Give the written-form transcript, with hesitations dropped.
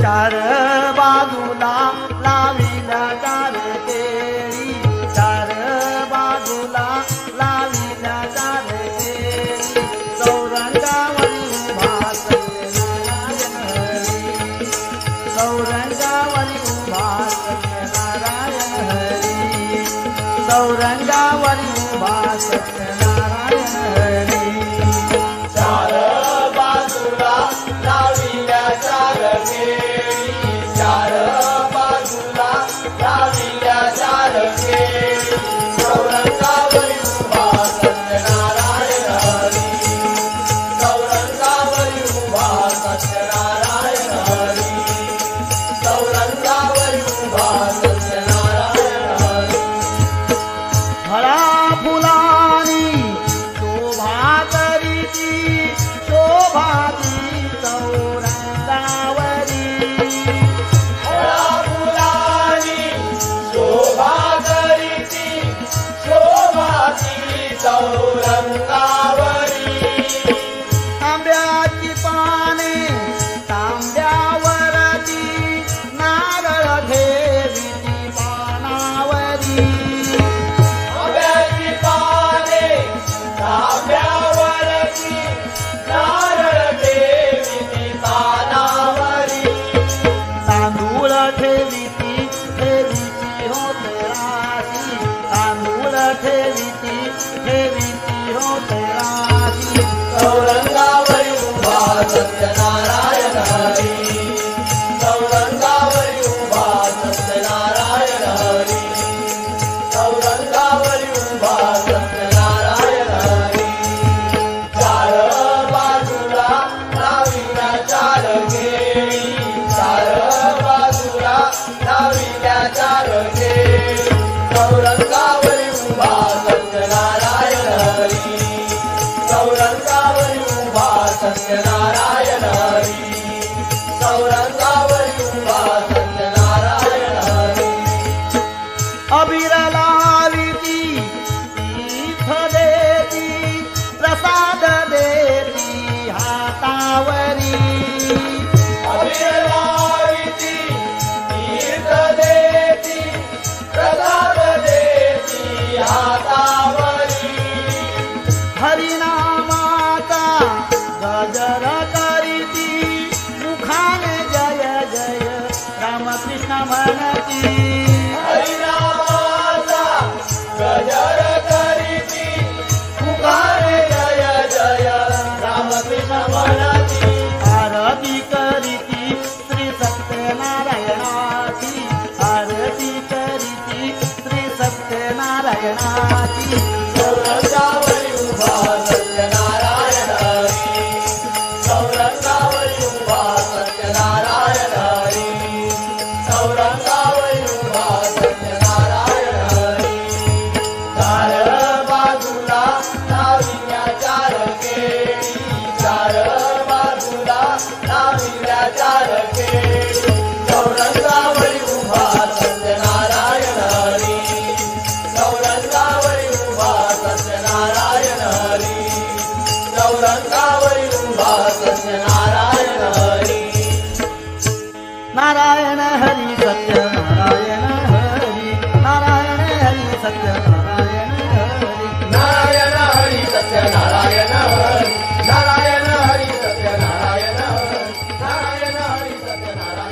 चार बाजूला लाविल्या चार केळी, चार बाजूला लाविल्या चार केळी, चौरंगावरी उभा सत्यनारायण हरी, चौरंगावरी उभा सत्यनारायण हरी, चौरंगावरी उभा सत्यनारायण हरी. चार बाजूला लाविल्या चार केळी, चार बाजूला लाविल्या चार केळी, चौरंगावरी उभा सत्यनारायण हरी, चौरंगावरी उभा सत्यनारायण हरी, चौरंगावरी उभा सत्यनारायण हरी. फळा फुलानी शोभा करीती, शोभा ती चौरंगावरी, फळा फुलानी शोभा करीती, शोभा ती चौरंगावरी. तांब्याची पाने तांब्यावरती, नारळ ठेवीती पानावरी, आंब्याची पाने तांब्यावरती, नारळ ठेवीती पानावरी. तांदूळ ठेवीती ठेवीती होते राशी, तांदूळ ठेवीती ठेवीती होते राशी, चौरंगावरी उभा सत्यनारायण हरी, चौरंगावरी उभा सत्यनारायण हरी, चौरंगावरी उभा सत्यनारायण हरी. चार बाजूला लाविल्या चार केळी, चार बाजूला लाविल्या चार केळी, चौरंगावरी उभा सत्यनारायण हरी, चौरंगावरी उभा सत्यनारायण हरी, चौरंगावरी उभा सत्यनारायण हरी. अबीर लाविती तीर्थ देती, प्रसाद देती हातावरी, अबीर लाविती तीर्थ देती, प्रसाद देती हातावरी. हरिनामाचा गजर करीती, मुखाने जय जय रामकृष्ण म्हणती, हरिनामाचा गजर करीती, मुखाने जय जय रामकृष्ण म्हणती. आरती करीती श्री सत्यनारायणाची, आरती करीती श्री सत्यनारायणाची, चौरंगावरी उभा सत्यनारायण हरी, चौरंगावरी उभा सत्यनारायण हरी, चौरंगावरी उभा सत्यनारायण हरी. चार बाजूला लाविल्या चार केळी, चार बाजूला लाविल्या चार केळी, चौरंगावरी उभा सत्यनारायण हरी, चौरंगावरी उभा सत्यनारायण हरी, चौरंगावरी उभा सत्यनारायण हरी. नारायण हरी सत्यनारायण हरी, नारायण हरी सत्यनारायण हरी, नारायण हरी सत्यनारायण हरी, नारायण हरी सत्यनारायण हरी, नारायण हरी सत्यनारायण